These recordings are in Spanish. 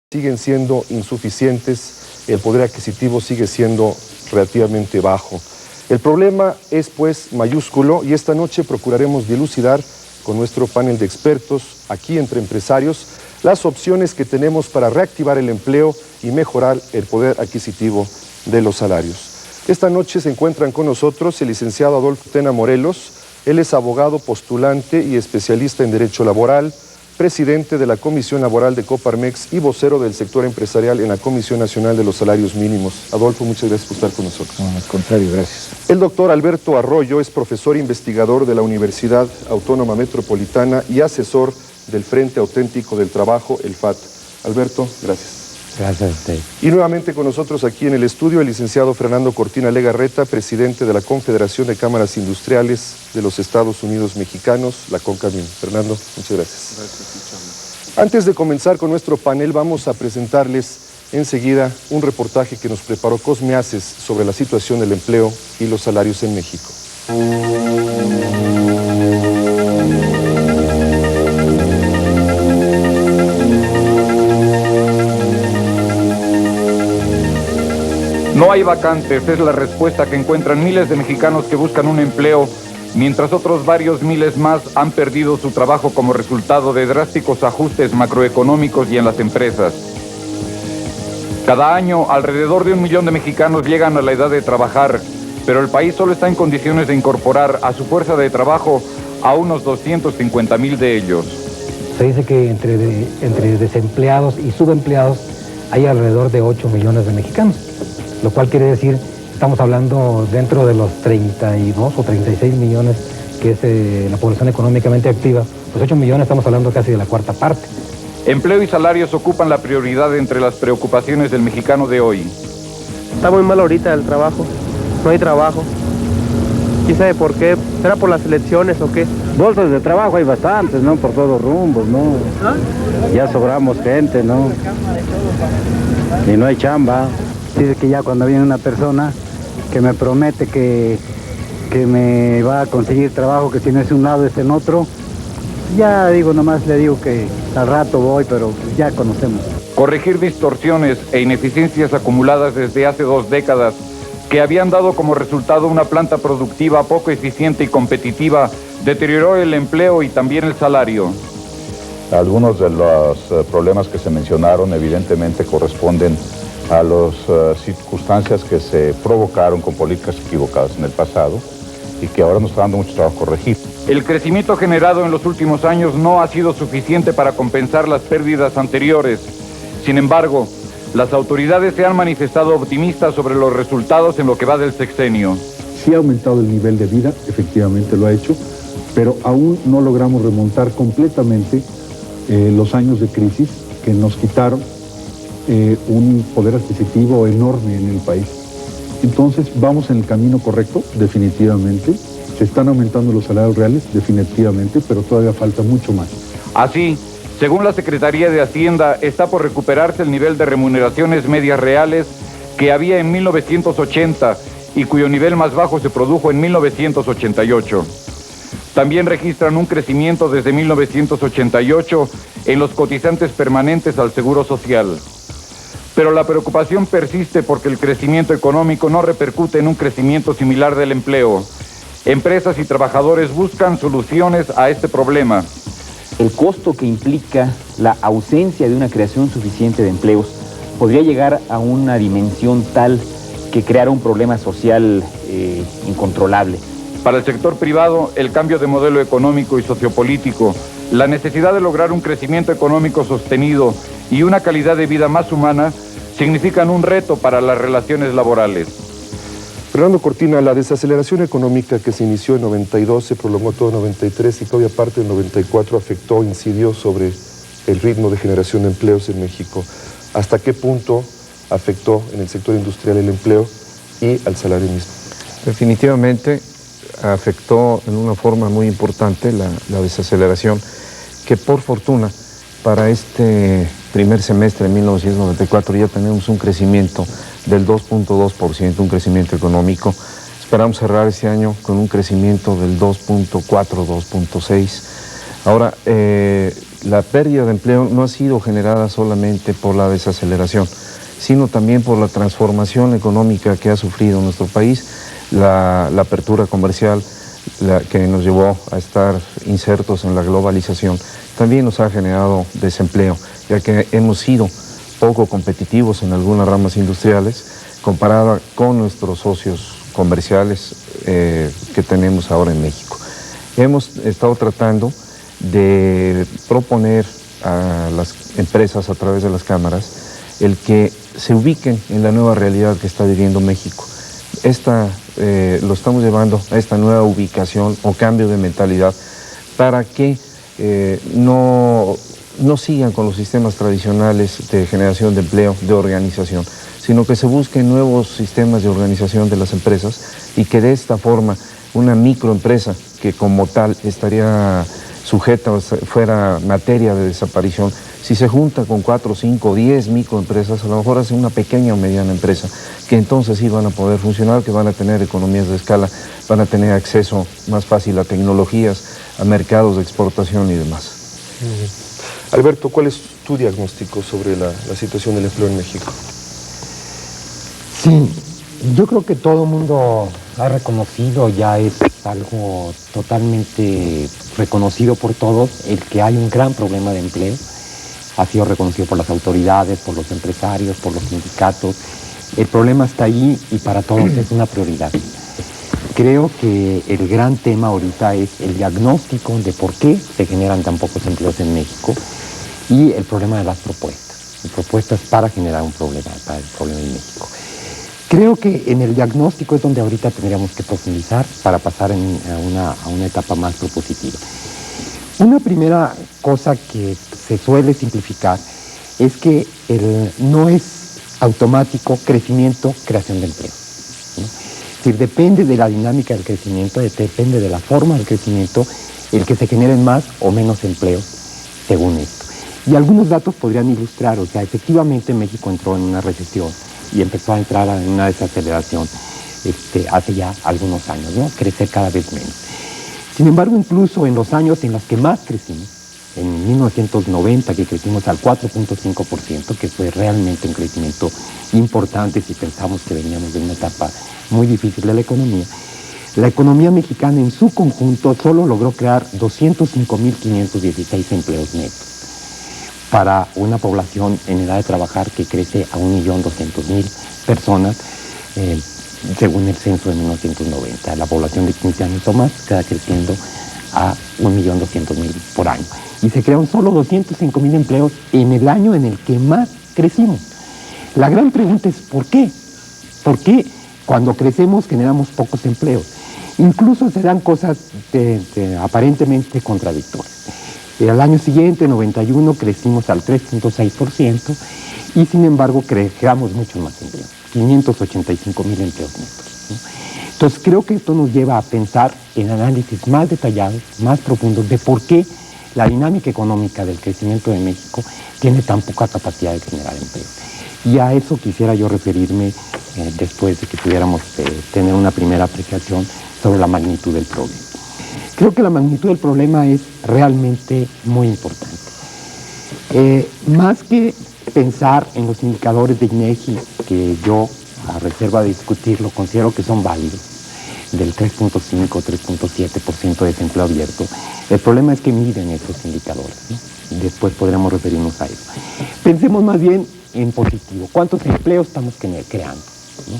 siguen siendo insuficientes, el poder adquisitivo sigue siendo relativamente bajo. El problema es pues mayúsculo y esta noche procuraremos dilucidar con nuestro panel de expertos, aquí entre empresarios, las opciones que tenemos para reactivar el empleo y mejorar el poder adquisitivo de los salarios. Esta noche se encuentran con nosotros el licenciado Adolfo Tena Morelos. Él es abogado, postulante y especialista en Derecho Laboral, presidente de la Comisión Laboral de Coparmex y vocero del sector empresarial en la Comisión Nacional de los Salarios Mínimos. Adolfo, muchas gracias por estar con nosotros. No, al contrario, gracias. El doctor Alberto Arroyo es profesor investigador de la Universidad Autónoma Metropolitana y asesor del Frente Auténtico del Trabajo, el FAT. Alberto, gracias. Gracias a usted. Y nuevamente con nosotros aquí en el estudio el licenciado Fernando Cortina Legarreta, presidente de la Confederación de Cámaras Industriales de los Estados Unidos Mexicanos, la CONCAMIN. Fernando, muchas gracias. Gracias. Antes de comenzar con nuestro panel, vamos a presentarles enseguida un reportaje que nos preparó Cosme Aces sobre la situación del empleo y los salarios en México. No hay vacantes, es la respuesta que encuentran miles de mexicanos que buscan un empleo, mientras otros varios miles más han perdido su trabajo como resultado de drásticos ajustes macroeconómicos y en las empresas. Cada año, alrededor de 1 millón de mexicanos llegan a la edad de trabajar, pero el país solo está en condiciones de incorporar a su fuerza de trabajo a unos 250,000 de ellos. Se dice que entre desempleados y subempleados hay alrededor de 8 millones de mexicanos. Lo cual quiere decir, estamos hablando dentro de los 32 o 36 millones que es la población económicamente activa, pues 8 millones estamos hablando casi de la cuarta parte. Empleo y salarios ocupan la prioridad entre las preocupaciones del mexicano de hoy. Está muy mal ahorita el trabajo, no hay trabajo. ¿Quién sabe por qué? ¿Será por las elecciones o qué? Bolsas de trabajo hay bastantes, ¿no? Por todos rumbos, ¿no? Ya sobramos gente, ¿no? Y no hay chamba. Dice que ya cuando viene una persona que me promete que me va a conseguir trabajo, que si no es un lado es en otro, ya digo, nomás le digo que al rato voy, pero ya conocemos. Corregir distorsiones e ineficiencias acumuladas desde hace 2 décadas que habían dado como resultado una planta productiva poco eficiente y competitiva deterioró el empleo y también el salario. Algunos de los problemas que se mencionaron evidentemente corresponden a las circunstancias que se provocaron con políticas equivocadas en el pasado y que ahora nos está dando mucho trabajo corregir. El crecimiento generado en los últimos años no ha sido suficiente para compensar las pérdidas anteriores. Sin embargo, las autoridades se han manifestado optimistas sobre los resultados en lo que va del sexenio. Sí ha aumentado el nivel de vida, efectivamente lo ha hecho, pero aún no logramos remontar completamente los años de crisis que nos quitaron un poder adquisitivo enorme en el país. Entonces vamos en el camino correcto, definitivamente. Se están aumentando los salarios reales, definitivamente, pero todavía falta mucho más. Así, según la Secretaría de Hacienda, está por recuperarse el nivel de remuneraciones medias reales que había en 1980 y cuyo nivel más bajo se produjo en 1988. También registran un crecimiento desde 1988 en los cotizantes permanentes al Seguro Social. Pero la preocupación persiste porque el crecimiento económico no repercute en un crecimiento similar del empleo. Empresas y trabajadores buscan soluciones a este problema. El costo que implica la ausencia de una creación suficiente de empleos podría llegar a una dimensión tal que creara un problema social incontrolable. Para el sector privado, el cambio de modelo económico y sociopolítico, la necesidad de lograr un crecimiento económico sostenido y una calidad de vida más humana significan un reto para las relaciones laborales. Fernando Cortina, la desaceleración económica que se inició en 92, se prolongó todo en 93 y todavía parte del 94 afectó, incidió sobre el ritmo de generación de empleos en México. ¿Hasta qué punto afectó en el sector industrial el empleo y al salario mismo? Definitivamente afectó en una forma muy importante la desaceleración, que por fortuna para este primer semestre de 1994 ya tenemos un crecimiento del 2.2%, un crecimiento económico. Esperamos cerrar este año con un crecimiento del 2.4, 2.6. Ahora, la pérdida de empleo no ha sido generada solamente por la desaceleración, sino también por la transformación económica que ha sufrido nuestro país, la apertura comercial que nos llevó a estar insertos en la globalización, también nos ha generado desempleo, ya que hemos sido poco competitivos en algunas ramas industriales comparada con nuestros socios comerciales que tenemos ahora en México. Hemos estado tratando de proponer a las empresas a través de las cámaras el que se ubiquen en la nueva realidad que está viviendo México. Lo estamos llevando a esta nueva ubicación o cambio de mentalidad para que no sigan con los sistemas tradicionales de generación de empleo, de organización, sino que se busquen nuevos sistemas de organización de las empresas y que de esta forma una microempresa que como tal estaría sujeta o fuera materia de desaparición, si se junta con 4, 5, 10 microempresas, a lo mejor hace una pequeña o mediana empresa, que entonces sí van a poder funcionar, que van a tener economías de escala, van a tener acceso más fácil a tecnologías, a mercados de exportación y demás. Alberto, ¿cuál es tu diagnóstico sobre la situación del empleo en México? Sí, yo creo que todo el mundo ha reconocido, ya es algo totalmente reconocido por todos, el que hay un gran problema de empleo. Ha sido reconocido por las autoridades, por los empresarios, por los sindicatos. El problema está ahí y para todos es una prioridad. Creo que el gran tema ahorita es el diagnóstico de por qué se generan tan pocos empleos en México y el problema de las propuestas. Propuestas para generar un problema, para el problema en México. Creo que en el diagnóstico es donde ahorita tendríamos que profundizar para pasar a una etapa más propositiva. Una primera cosa que se suele simplificar es que no es automático crecimiento, creación de empleo, ¿no? Es decir, depende de la dinámica del crecimiento, depende de la forma del crecimiento, el que se generen más o menos empleos según esto. Y algunos datos podrían ilustrar, o sea, efectivamente México entró en una recesión y empezó a entrar en una desaceleración hace ya algunos años, ¿no? Crecer cada vez menos. Sin embargo, incluso en los años en los que más crecimos, en 1990 que crecimos al 4.5%, que fue realmente un crecimiento importante si pensamos que veníamos de una etapa muy difícil de la economía mexicana en su conjunto solo logró crear 205.516 empleos netos para una población en edad de trabajar que crece a 1.200.000 personas, según el censo de 1990. La población de 15 años o más queda creciendo a 1.200.000 por año. Y se crearon solo 205.000 empleos en el año en el que más crecimos. La gran pregunta es ¿por qué? ¿Por qué cuando crecemos generamos pocos empleos? Incluso se dan cosas aparentemente contradictorias. Al año siguiente, 91, crecimos al 3.6% y sin embargo creamos mucho más empleos, 585.000 empleos netos, ¿no? Entonces creo que esto nos lleva a pensar en análisis más detallados, más profundos de por qué la dinámica económica del crecimiento de México tiene tan poca capacidad de generar empleo. Y a eso quisiera yo referirme después de que pudiéramos tener una primera apreciación sobre la magnitud del problema. Creo que la magnitud del problema es realmente muy importante. Más que pensar en los indicadores de INEGI, que yo, a reserva de discutirlo, considero que son válidos, del 3.5 o 3.7% de desempleo abierto, el problema es que miden esos indicadores, ¿no? Después podremos referirnos a eso. Pensemos más bien en positivo. ¿Cuántos empleos estamos creando, ¿no?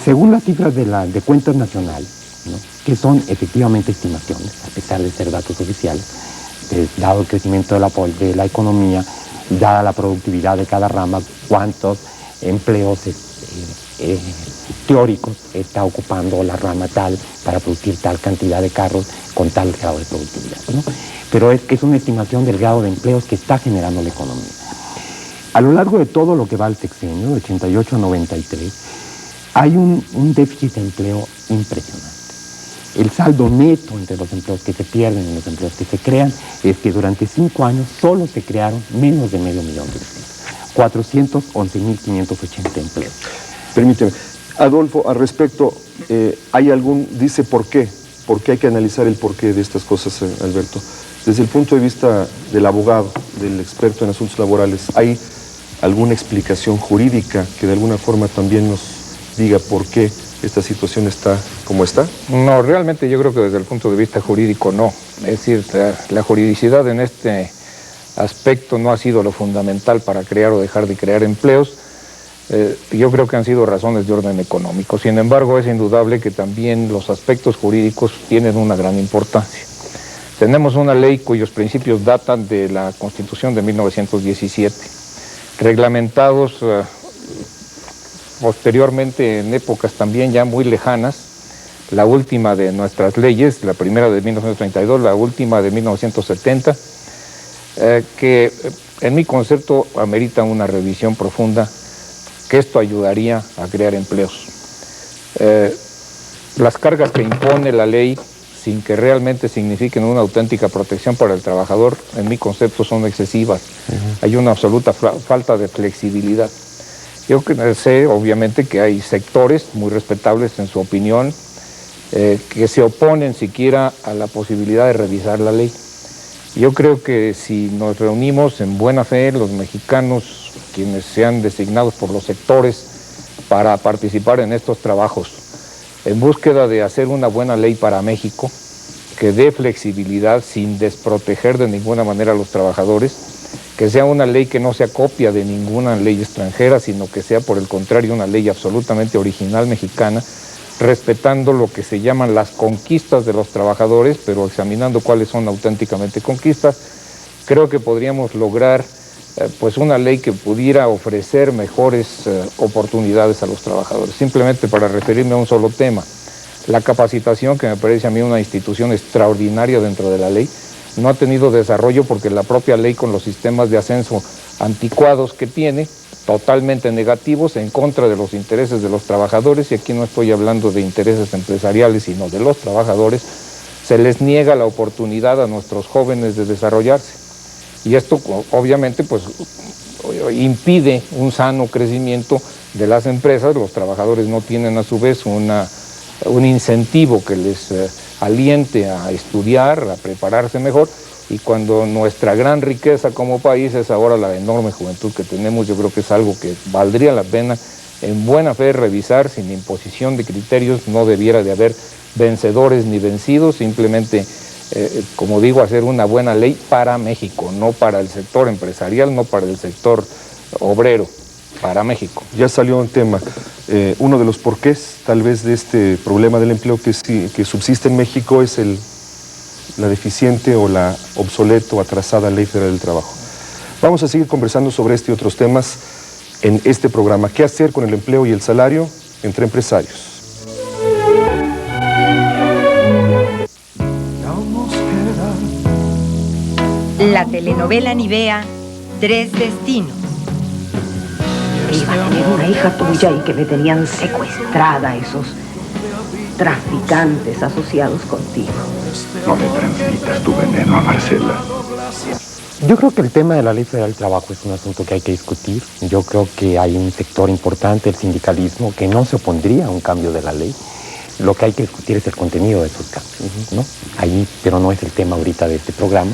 Según las cifras de cuentas nacionales, ¿no? Que son efectivamente estimaciones, a pesar de ser datos oficiales, dado el crecimiento de la economía, dada la productividad de cada rama, cuántos empleos teóricos está ocupando la rama tal para producir tal cantidad de carros con tal grado de productividad, ¿no? Pero es que es una estimación del grado de empleos que está generando la economía. A lo largo de todo lo que va al sexenio, de 88 a 93, hay un déficit de empleo impresionante. El saldo neto entre los empleos que se pierden y los empleos que se crean es que durante 5 años solo se crearon menos de 500.000 empleos, 411.580 empleos. Permíteme, Adolfo, al respecto, dice por qué hay que analizar el porqué de estas cosas, Alberto. Desde el punto de vista del abogado, del experto en asuntos laborales, ¿hay alguna explicación jurídica que de alguna forma también nos diga por qué esta situación está como está? No, realmente yo creo que desde el punto de vista jurídico no. Es decir, la juridicidad en este aspecto no ha sido lo fundamental para crear o dejar de crear empleos. Yo creo que han sido razones de orden económico. Sin embargo, es indudable que también los aspectos jurídicos tienen una gran importancia. Tenemos una ley cuyos principios datan de la Constitución de 1917, reglamentados posteriormente en épocas también ya muy lejanas. La última de nuestras leyes, la primera de 1932, la última de 1970, que en mi concepto amerita una revisión profunda, que esto ayudaría a crear empleos. Las cargas que impone la ley, sin que realmente signifiquen una auténtica protección para el trabajador, en mi concepto son excesivas. Hay una absoluta falta de flexibilidad. Yo sé, obviamente, que hay sectores muy respetables en su opinión que se oponen siquiera a la posibilidad de revisar la ley. Yo creo que si nos reunimos en buena fe, los mexicanos, quienes sean designados por los sectores para participar en estos trabajos, en búsqueda de hacer una buena ley para México, que dé flexibilidad sin desproteger de ninguna manera a los trabajadores, que sea una ley que no se acopia de ninguna ley extranjera, sino que sea por el contrario una ley absolutamente original mexicana, respetando lo que se llaman las conquistas de los trabajadores, pero examinando cuáles son auténticamente conquistas. Creo que podríamos lograr pues una ley que pudiera ofrecer mejores oportunidades a los trabajadores. Simplemente para referirme a un solo tema, la capacitación, que me parece a mí una institución extraordinaria dentro de la ley, no ha tenido desarrollo porque la propia ley, con los sistemas de ascenso anticuados que tiene, totalmente negativos, en contra de los intereses de los trabajadores, y aquí no estoy hablando de intereses empresariales, sino de los trabajadores, se les niega la oportunidad a nuestros jóvenes de desarrollarse. Y esto obviamente pues impide un sano crecimiento de las empresas. Los trabajadores no tienen a su vez un incentivo que les aliente a estudiar, a prepararse mejor, y cuando nuestra gran riqueza como país es ahora la enorme juventud que tenemos, yo creo que es algo que valdría la pena en buena fe revisar, sin imposición de criterios. No debiera de haber vencedores ni vencidos, simplemente como digo, hacer una buena ley para México, no para el sector empresarial, no para el sector obrero, para México. Ya salió un tema, uno de los porqués tal vez de este problema del empleo que subsiste en México es la deficiente o la obsoleta o atrasada Ley Federal del Trabajo. Vamos a seguir conversando sobre este y otros temas en este programa. ¿Qué hacer con el empleo y el salario entre empresarios? La telenovela Nivea, Tres Destinos. Que iba a tener una hija tuya y que me tenían secuestrada esos traficantes asociados contigo. No le transmitas tu veneno a Marcela. Yo creo que el tema de la Ley Federal del Trabajo es un asunto que hay que discutir. Yo creo que hay un sector importante, el sindicalismo, que no se opondría a un cambio de la ley. Lo que hay que discutir es el contenido de esos cambios, ¿no? Ahí, pero no es el tema ahorita de este programa.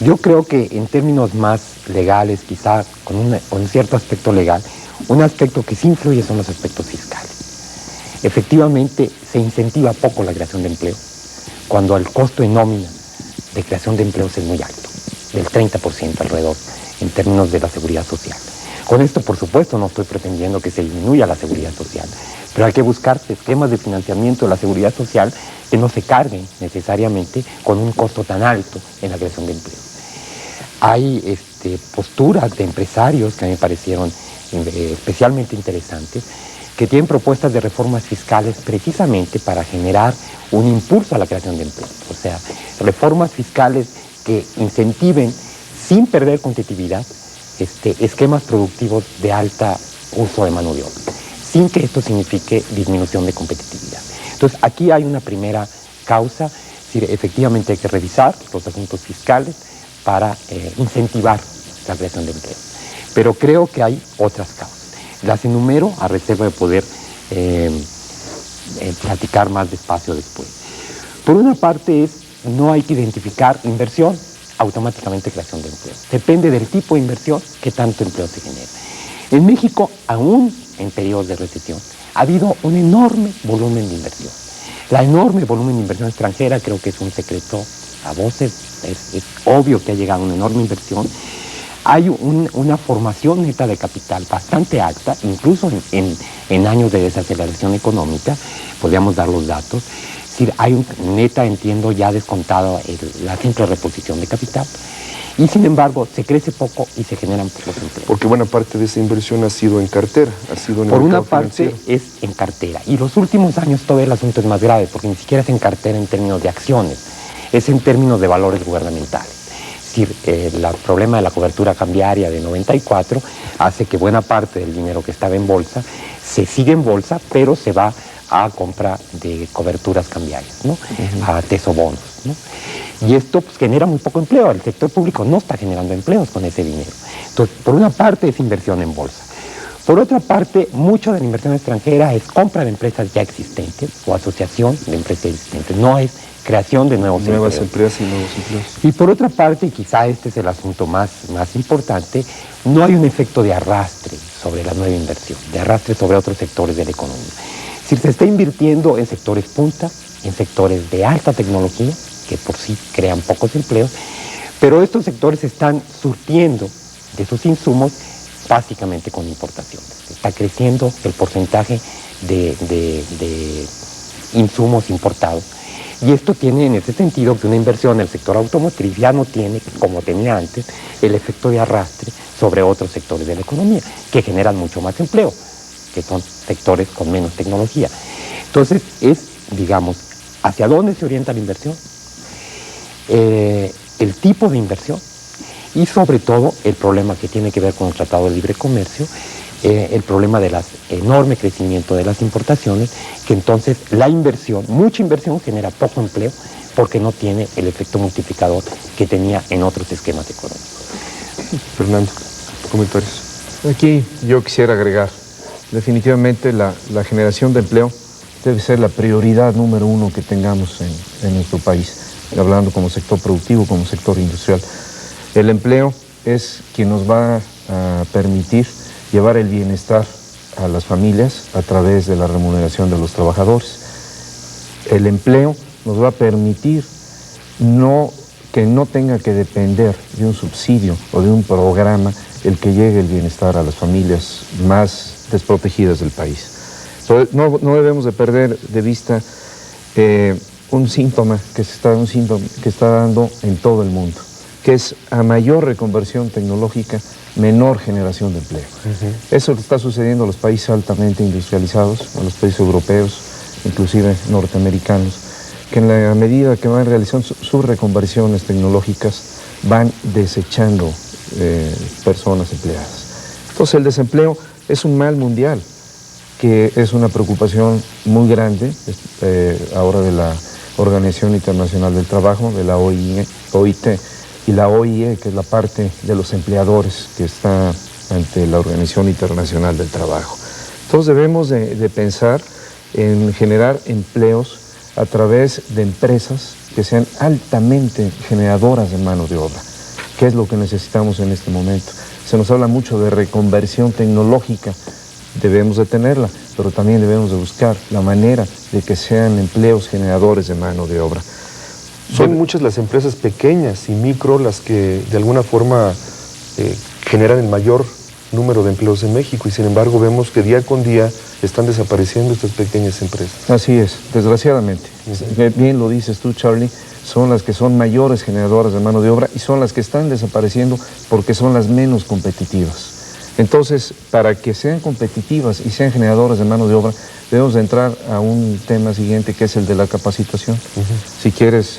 Yo creo que en términos más legales, quizá con un cierto aspecto legal, un aspecto que sí influye son los aspectos fiscales. Efectivamente, se incentiva poco la creación de empleo, cuando el costo de nómina de creación de empleos es muy alto, del 30% alrededor, en términos de la seguridad social. Con esto, por supuesto, no estoy pretendiendo que se disminuya la seguridad social, pero hay que buscar esquemas de financiamiento de la seguridad social que no se carguen necesariamente con un costo tan alto en la creación de empleo. Hay posturas de empresarios que me parecieron especialmente interesantes, que tienen propuestas de reformas fiscales precisamente para generar un impulso a la creación de empleo. O sea, reformas fiscales que incentiven, sin perder competitividad, esquemas productivos de alta uso de mano de obra, sin que esto signifique disminución de competitividad. Entonces, aquí hay una primera causa, es decir, efectivamente hay que revisar los asuntos fiscales para incentivar la creación de empleo. Pero creo que hay otras causas. Las enumero a reserva de poder platicar más despacio después. Por una parte no hay que identificar inversión. automáticamente creación de empleo. Depende del tipo de inversión que tanto empleo se genera. En México, aún en periodos de recesión, ha habido un enorme volumen de inversión. La enorme volumen de inversión extranjera creo que es un secreto a voces, es obvio que ha llegado una enorme inversión. Hay una formación neta de capital bastante alta, incluso en años de desaceleración económica, podríamos dar los datos. Es decir, hay neta, entiendo, ya descontado la simple reposición de capital. Y sin embargo, se crece poco y se generan pocos empleos. Porque buena parte de esa inversión ha sido en cartera, ha sido en el Por una mercado parte financiero. es en cartera. Y los últimos años todavía el asunto es más grave, porque ni siquiera es en cartera en términos de acciones, es en términos de valores gubernamentales. Es decir, el problema de la cobertura cambiaria de 94 hace que buena parte del dinero que estaba en bolsa se sigue en bolsa, pero se va a compra de coberturas cambiarias, ¿no? A tesobonos, ¿no? Y esto pues, genera muy poco empleo. El sector público no está generando empleos con ese dinero. Entonces, por una parte es inversión en bolsa. Por otra parte, mucho de la inversión extranjera es compra de empresas ya existentes o asociación de empresas existentes. No es creación de nuevas empresas y nuevos empleos. Y por otra parte, y quizá este es el asunto más importante, no hay un efecto de arrastre sobre la nueva inversión, de arrastre sobre otros sectores de la economía. Es decir, se está invirtiendo en sectores punta, en sectores de alta tecnología, que por sí crean pocos empleos, pero estos sectores están surtiendo de sus insumos básicamente con importaciones. Está creciendo el porcentaje de insumos importados. Y esto tiene en ese sentido que una inversión en el sector automotriz ya no tiene, como tenía antes, el efecto de arrastre sobre otros sectores de la economía, que generan mucho más empleo, que son sectores con menos tecnología. Entonces, es, digamos, ¿hacia dónde se orienta la inversión? El tipo de inversión y sobre todo el problema que tiene que ver con el Tratado de Libre Comercio, el problema del enorme crecimiento de las importaciones, que entonces la inversión, mucha inversión genera poco empleo porque no tiene el efecto multiplicador que tenía en otros esquemas económicos. Fernando, comentarios. Aquí yo quisiera agregar, definitivamente la generación de empleo debe ser la prioridad número uno que tengamos en nuestro país, hablando como sector productivo, como sector industrial. El empleo es quien nos va a permitir llevar el bienestar a las familias a través de la remuneración de los trabajadores. El empleo nos va a permitir que no tenga que depender de un subsidio o de un programa el que llegue el bienestar a las familias más desprotegidas del país. Entonces, no debemos de perder de vista un síntoma que está dando en todo el mundo, que es a mayor reconversión tecnológica, menor generación de empleo. Eso está sucediendo a los países altamente industrializados, a los países europeos, inclusive norteamericanos, que en la medida que van realizando sus reconversiones tecnológicas van desechando personas empleadas. Entonces el desempleo es un mal mundial, que es una preocupación muy grande ahora de la Organización Internacional del Trabajo, de la OIT, y la OIE, que es la parte de los empleadores que está ante la Organización Internacional del Trabajo. Entonces debemos de pensar en generar empleos a través de empresas que sean altamente generadoras de mano de obra, que es lo que necesitamos en este momento. Se nos habla mucho de reconversión tecnológica, debemos de tenerla, pero también debemos de buscar la manera de que sean empleos generadores de mano de obra. Son muchas las empresas pequeñas y micro las que de alguna forma generan el mayor número de empleos en México y sin embargo vemos que día con día están desapareciendo estas pequeñas empresas. Así es, desgraciadamente. Bien lo dices tú, Charlie, son las que son mayores generadoras de mano de obra y son las que están desapareciendo porque son las menos competitivas. Entonces, para que sean competitivas y sean generadoras de mano de obra, debemos de entrar a un tema siguiente que es el de la capacitación. Si quieres,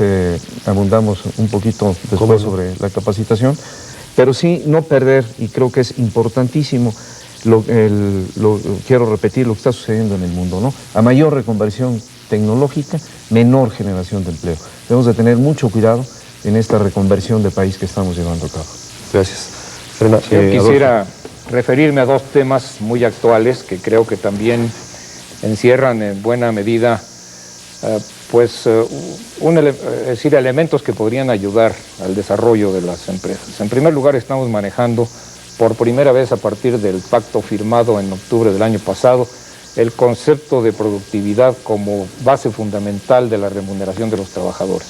abundamos un poquito después sobre la capacitación, pero sí no perder, y creo que es importantísimo, quiero repetir lo que está sucediendo en el mundo, ¿no? A mayor reconversión tecnológica, menor generación de empleo. Debemos de tener mucho cuidado en esta reconversión de país que estamos llevando a cabo. Gracias. Yo quisiera referirme a dos temas muy actuales que creo que también encierran en buena medida es decir, elementos que podrían ayudar al desarrollo de las empresas. En primer lugar, estamos manejando por primera vez a partir del pacto firmado en octubre del año pasado el concepto de productividad como base fundamental de la remuneración de los trabajadores.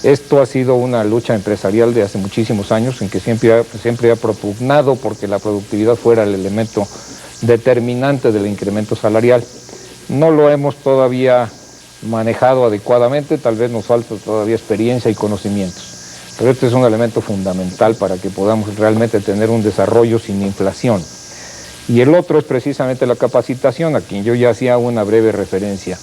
Esto ha sido una lucha empresarial de hace muchísimos años en que siempre ha propugnado porque la productividad fuera el elemento determinante del incremento salarial. No lo hemos todavía manejado adecuadamente, tal vez nos falta todavía experiencia y conocimientos, pero este es un elemento fundamental para que podamos realmente tener un desarrollo sin inflación. Y el otro es precisamente la capacitación, a quien yo ya hacía una breve referencia.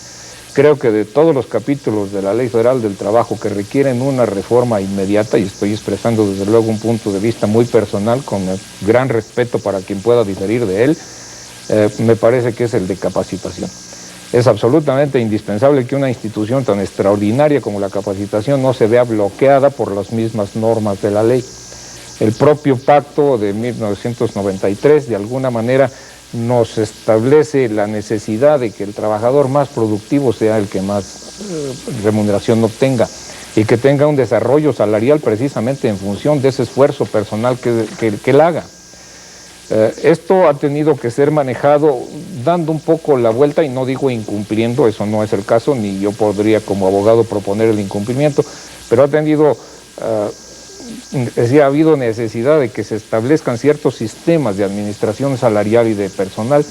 Creo que de todos los capítulos de la Ley Federal del Trabajo que requieren una reforma inmediata, y estoy expresando desde luego un punto de vista muy personal, con gran respeto para quien pueda diferir de él, me parece que es el de capacitación. Es absolutamente indispensable que una institución tan extraordinaria como la capacitación no se vea bloqueada por las mismas normas de la ley. El propio pacto de 1993 de alguna manera nos establece la necesidad de que el trabajador más productivo sea el que más remuneración obtenga y que tenga un desarrollo salarial precisamente en función de ese esfuerzo personal que él haga. Esto ha tenido que ser manejado dando un poco la vuelta, y no digo incumpliendo, eso no es el caso, ni yo podría como abogado proponer el incumplimiento, pero ha habido necesidad de que se establezcan ciertos sistemas de administración salarial y de personal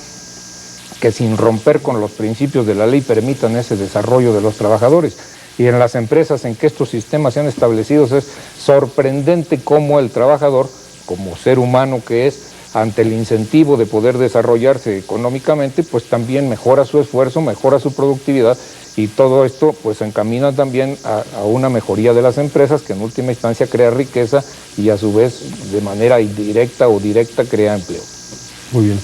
que sin romper con los principios de la ley permitan ese desarrollo de los trabajadores. Y en las empresas en que estos sistemas se han establecido es sorprendente cómo el trabajador, como ser humano que es, ante el incentivo de poder desarrollarse económicamente, pues también mejora su esfuerzo, mejora su productividad, y todo esto pues encamina también a una mejoría de las empresas, que en última instancia crea riqueza y a su vez de manera indirecta o directa crea empleo. Muy bien.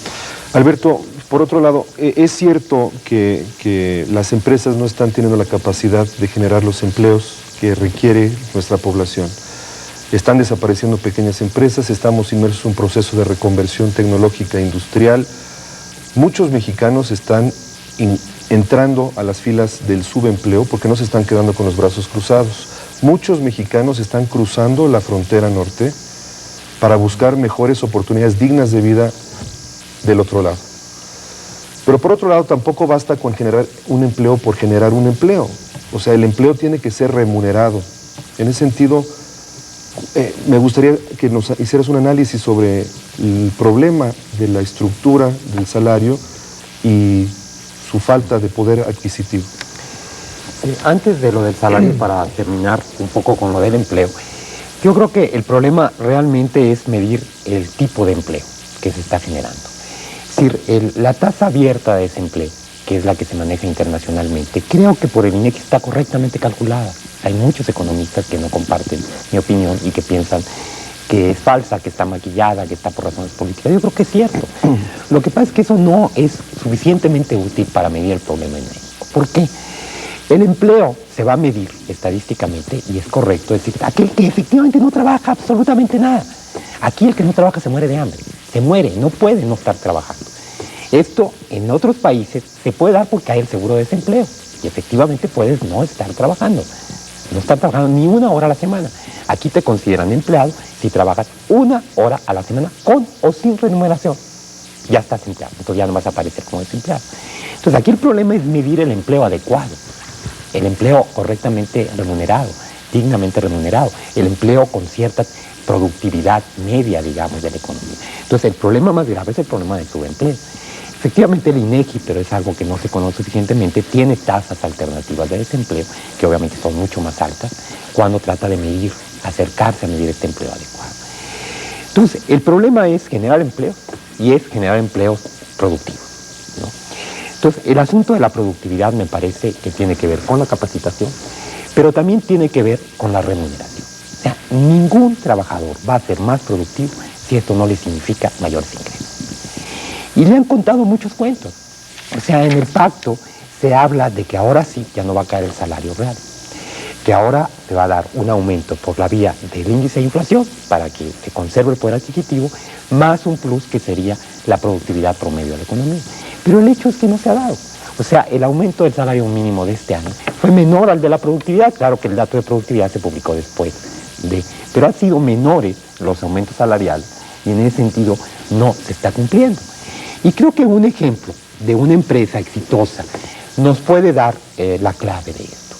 Alberto, por otro lado, ¿es cierto que las empresas no están teniendo la capacidad de generar los empleos que requiere nuestra población? Están desapareciendo pequeñas empresas, estamos inmersos en un proceso de reconversión tecnológica e industrial. Muchos mexicanos están entrando a las filas del subempleo porque no se están quedando con los brazos cruzados. Muchos mexicanos están cruzando la frontera norte para buscar mejores oportunidades dignas de vida del otro lado. Pero por otro lado, tampoco basta con generar un empleo por generar un empleo. O sea, el empleo tiene que ser remunerado. En ese sentido, me gustaría que nos hicieras un análisis sobre el problema de la estructura del salario y su falta de poder adquisitivo. Antes de lo del salario, para terminar un poco con lo del empleo, yo creo que el problema realmente es medir el tipo de empleo que se está generando. Es decir, la tasa abierta de desempleo, que es la que se maneja internacionalmente, creo que por el INEGI está correctamente calculada. Hay muchos economistas que no comparten mi opinión y que piensan que es falsa, que está maquillada, que está por razones políticas. Yo creo que es cierto. Lo que pasa es que eso no es suficientemente útil para medir el problema en México. ¿Por qué? El empleo se va a medir estadísticamente, y es correcto decir, aquel que efectivamente no trabaja absolutamente nada. Aquí el que no trabaja se muere de hambre. Se muere, no puede no estar trabajando. Esto en otros países se puede dar porque hay el seguro de desempleo. Y efectivamente puedes no estar trabajando. No estar trabajando ni una hora a la semana. Aquí te consideran empleado si trabajas una hora a la semana con o sin remuneración. Ya estás empleado, entonces ya no vas a aparecer como desempleado. Entonces aquí el problema es medir el empleo adecuado, el empleo correctamente remunerado, dignamente remunerado, el empleo con cierta productividad media, digamos, de la economía. Entonces el problema más grave es el problema del subempleo. Efectivamente el INEGI, pero es algo que no se conoce suficientemente, tiene tasas alternativas de desempleo, que obviamente son mucho más altas, cuando trata de medir, acercarse a medir este empleo adecuado. Entonces, el problema es generar empleo, y es generar empleos productivos, ¿no? Entonces, el asunto de la productividad me parece que tiene que ver con la capacitación, pero también tiene que ver con la remuneración. O sea, ningún trabajador va a ser más productivo si esto no le significa mayores ingresos. Y le han contado muchos cuentos. O sea, en el pacto se habla de que ahora sí ya no va a caer el salario real, que ahora se va a dar un aumento por la vía del índice de inflación para que se conserve el poder adquisitivo, más un plus que sería la productividad promedio de la economía. Pero el hecho es que no se ha dado. O sea, el aumento del salario mínimo de este año fue menor al de la productividad. Claro que el dato de productividad se publicó después, pero han sido menores los aumentos salariales y en ese sentido no se está cumpliendo. Y creo que un ejemplo de una empresa exitosa nos puede dar la clave de esto.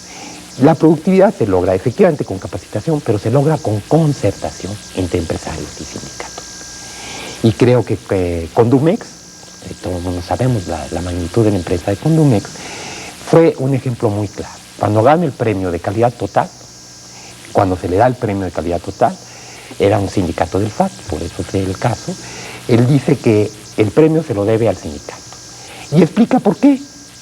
La productividad se logra efectivamente con capacitación, pero se logra con concertación entre empresarios y sindicatos. Y creo que Condumex, todo el mundo sabemos la magnitud de la empresa de Condumex, fue un ejemplo muy claro. Cuando gana el premio de calidad total, cuando se le da el premio de calidad total, era un sindicato del FAT, por eso es el caso, él dice que el premio se lo debe al sindicato. Y explica por qué,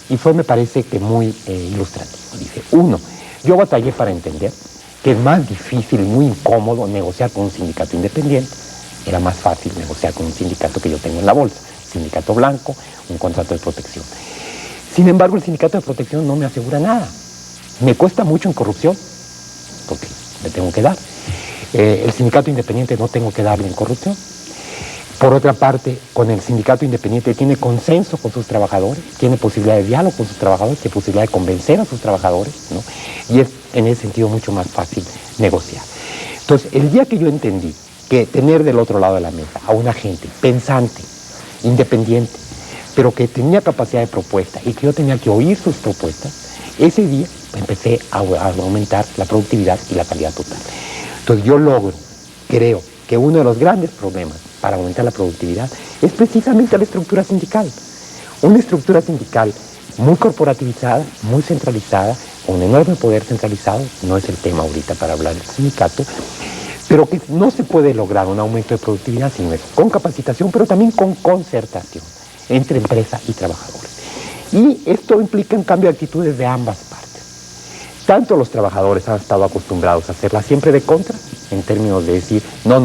y fue, me parece que muy ilustrativo. Dice, uno, yo batallé para entender que es más difícil y muy incómodo negociar con un sindicato independiente. Era más fácil negociar con un sindicato que yo tengo en la bolsa, sindicato blanco, un contrato de protección. Sin embargo, el sindicato de protección no me asegura nada. Me cuesta mucho en corrupción, porque le tengo que dar. El sindicato independiente no tengo que darle en corrupción. Por otra parte, con el sindicato independiente tiene consenso con sus trabajadores, tiene posibilidad de diálogo con sus trabajadores, tiene posibilidad de convencer a sus trabajadores, ¿no? Y es en ese sentido mucho más fácil negociar. Entonces, el día que yo entendí que tener del otro lado de la mesa a una gente pensante, independiente, pero que tenía capacidad de propuesta y que yo tenía que oír sus propuestas, ese día empecé a aumentar la productividad y la calidad total. Entonces yo creo que uno de los grandes problemas para aumentar la productividad es precisamente la estructura sindical. Una estructura sindical muy corporativizada, muy centralizada, con un enorme poder centralizado, no es el tema ahorita para hablar del sindicato, pero que no se puede lograr un aumento de productividad sino con capacitación, pero también con concertación entre empresa y trabajadores. Y esto implica un cambio de actitudes de ambas partes. Tanto los trabajadores han estado acostumbrados a hacerla siempre de contra, en términos de decir, no,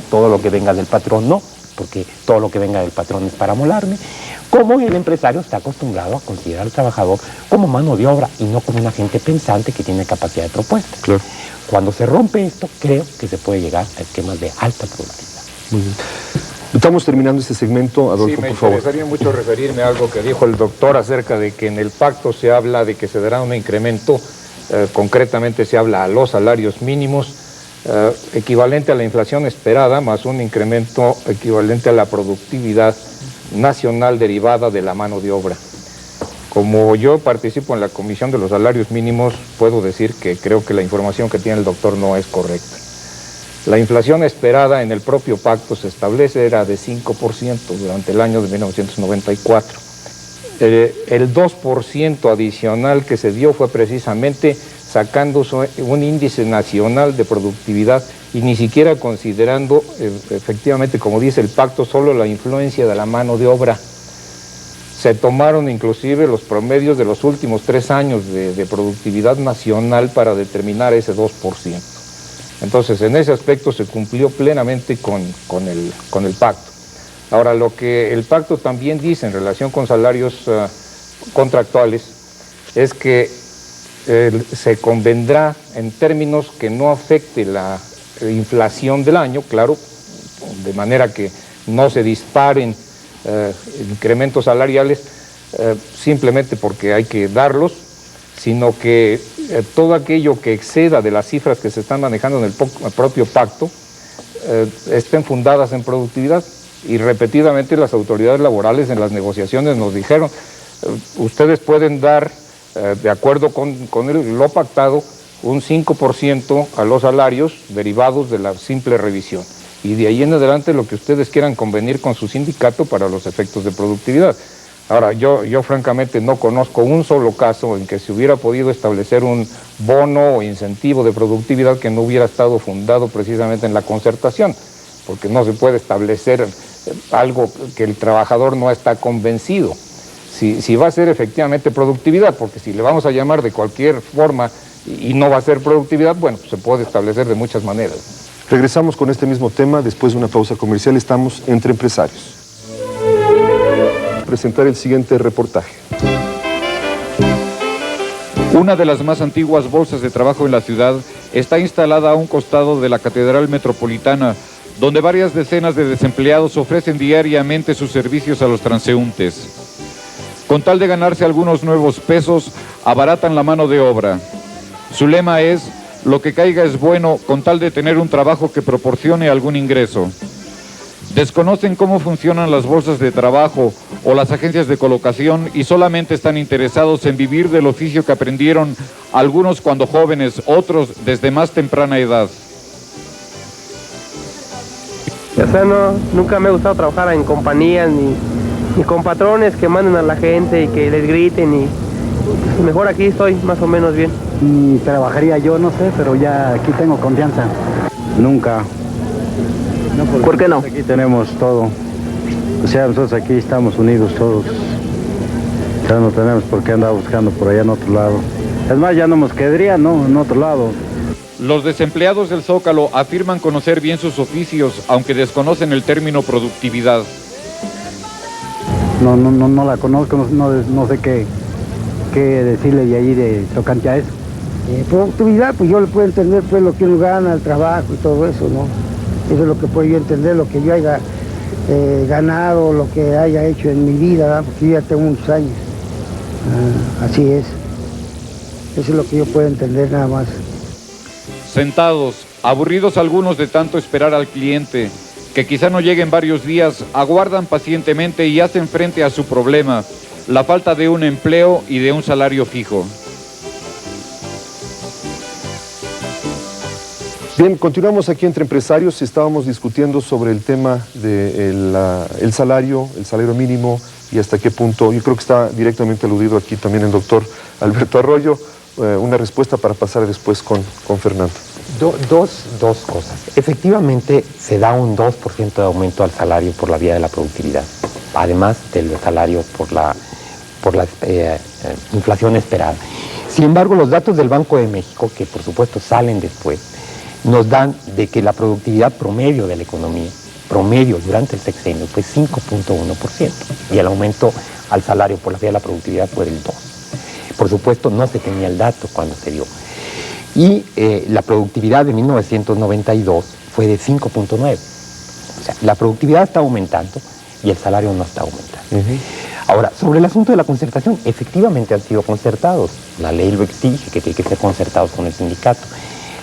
todo lo que venga del patrón no, porque todo lo que venga del patrón es para molarme, como el empresario está acostumbrado a considerar al trabajador como mano de obra y no como una gente pensante que tiene capacidad de propuesta. Claro. Cuando se rompe esto, creo que se puede llegar a esquemas de alta productividad. Muy bien. Estamos terminando este segmento, Adolfo, por favor. Me interesaría mucho referirme a algo que dijo el doctor acerca de que en el pacto se habla de que se dará un incremento, concretamente se habla a los salarios mínimos, equivalente a la inflación esperada, más un incremento equivalente a la productividad nacional derivada de la mano de obra. Como yo participo en la Comisión de los Salarios Mínimos, puedo decir que creo que la información que tiene el doctor no es correcta. La inflación esperada en el propio pacto se establece era de 5% durante el año de 1994. El 2% adicional que se dio fue precisamente sacando un índice nacional de productividad y ni siquiera considerando, efectivamente, como dice el pacto, solo la influencia de la mano de obra. Se tomaron inclusive los promedios de los últimos 3 años de productividad nacional para determinar ese 2%. Entonces, en ese aspecto se cumplió plenamente con el pacto. Ahora, lo que el pacto también dice en relación con salarios contractuales es que se convendrá en términos que no afecte la inflación del año, claro, de manera que no se disparen incrementos salariales simplemente porque hay que darlos, sino que todo aquello que exceda de las cifras que se están manejando en el propio pacto estén fundadas en productividad. Y repetidamente las autoridades laborales en las negociaciones nos dijeron, ustedes pueden dar, de acuerdo con lo pactado, un 5% a los salarios derivados de la simple revisión. Y de ahí en adelante lo que ustedes quieran convenir con su sindicato para los efectos de productividad. Ahora, yo francamente no conozco un solo caso en que se hubiera podido establecer un bono o incentivo de productividad que no hubiera estado fundado precisamente en la concertación, porque no se puede establecer algo que el trabajador no está convencido. Si va a ser efectivamente productividad, porque si le vamos a llamar de cualquier forma y no va a ser productividad, bueno, pues se puede establecer de muchas maneras. Regresamos con este mismo tema después de una pausa comercial. Estamos entre empresarios. Presentar el siguiente reportaje. Una de las más antiguas bolsas de trabajo en la ciudad está instalada a un costado de la Catedral Metropolitana, donde varias decenas de desempleados ofrecen diariamente sus servicios a los transeúntes. Con tal de ganarse algunos nuevos pesos, abaratan la mano de obra. Su lema es: lo que caiga es bueno, con tal de tener un trabajo que proporcione algún ingreso. Desconocen cómo funcionan las bolsas de trabajo o las agencias de colocación y solamente están interesados en vivir del oficio que aprendieron, algunos cuando jóvenes, otros desde más temprana edad. O sea, nunca me ha gustado trabajar en compañías ni con patrones que manden a la gente y que les griten, y pues mejor aquí estoy más o menos bien. Trabajaría yo, no sé, pero ya aquí tengo confianza. Nunca. No, ¿por qué no? Aquí tenemos todo. O sea, nosotros aquí estamos unidos todos. O sea, no tenemos por qué andar buscando por allá en otro lado. Es más, ya no nos quedaría, ¿no? En otro lado. Los desempleados del Zócalo afirman conocer bien sus oficios, aunque desconocen el término productividad. No la conozco, no sé qué decirle de ahí de tocante a eso. Productividad, pues yo le puedo entender pues lo que uno gana, el trabajo y todo eso, ¿no? Eso es lo que puedo yo entender, lo que yo haya ganado, lo que haya hecho en mi vida, ¿verdad? Porque yo ya tengo muchos años. Así es. Eso es lo que yo puedo entender nada más. Sentados, aburridos algunos de tanto esperar al cliente, que quizá no llegue en varios días, aguardan pacientemente y hacen frente a su problema, la falta de un empleo y de un salario fijo. Bien, continuamos aquí entre empresarios. Estábamos discutiendo sobre el tema del salario, el salario mínimo y hasta qué punto. Yo creo que está directamente aludido aquí también el doctor Alberto Arroyo. Una respuesta para pasar después con Fernando. Dos cosas. Efectivamente, se da un 2% de aumento al salario por la vía de la productividad, además del salario por la inflación esperada. Sin embargo, los datos del Banco de México, que por supuesto salen después, nos dan de que la productividad promedio de la economía, promedio durante el sexenio, fue 5.1%, y el aumento al salario por la vía de la productividad fue del 2%. Por supuesto, no se tenía el dato cuando se dio. Y la productividad de 1992 fue de 5.9. O sea, la productividad está aumentando y el salario no está aumentando. Ahora, sobre el asunto de la concertación, efectivamente han sido concertados. La ley lo exige, que tiene que ser concertados con el sindicato.